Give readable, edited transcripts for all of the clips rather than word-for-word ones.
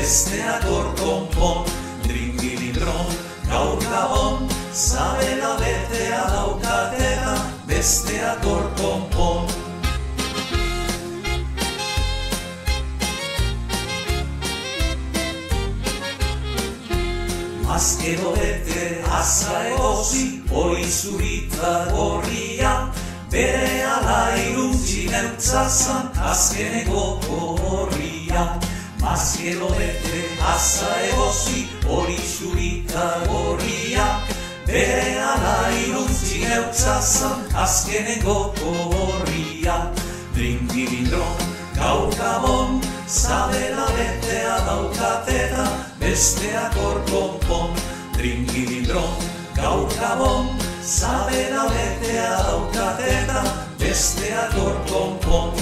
besteak hor konpon. Dringilindron, gaur gabon, zabela betea daukatela, besteak hor konpon. Azkero bete aza egozi, hori zurita gorria, bere ala iruntzi neutzazan, azkeneko gorria. Azkero bete aza egozi, hori zurita gorria, bere ala iruntzi neutzazan, azkeneko gorria. Dringilindron, gaur gabon, zabela betea daukatela, besteak hor konpon. Dringilindron, gaur gabon, zabela betea daukatela, besteak hor konpon.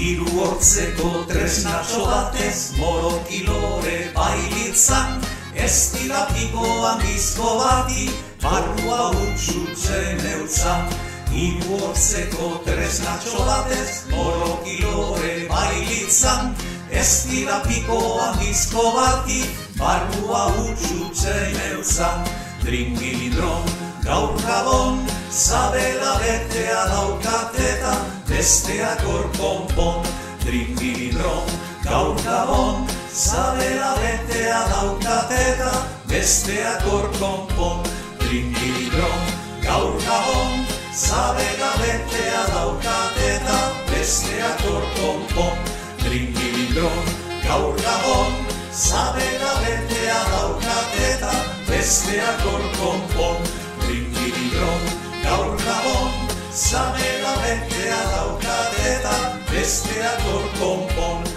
Hiru hortzeko tresnatxo batez, morokilore bailitzan, ez dira pikoan bizko bati, barrua utxutzen eutzan. Hiru hortzeko tresnatxo batez, morokilore bailitzan, ez dira pikoan bizko bati, barrua utxutzen eutzan. Dringilindron, gaur gabon, zabela betea daukateta, besteak hor konpon. Dringilindron, gaur gabon, zabela betea daukateta, besteak hor konpon. Dringilindron, gaur gabon, zabela betea daukateta, besteak hor konpon. Dringilindron, gaur gabon, zabela betea daukateta, besteak hor konpon. Dringilindron, gaur gabon, zabela betea daukateta, besteak hor konpon.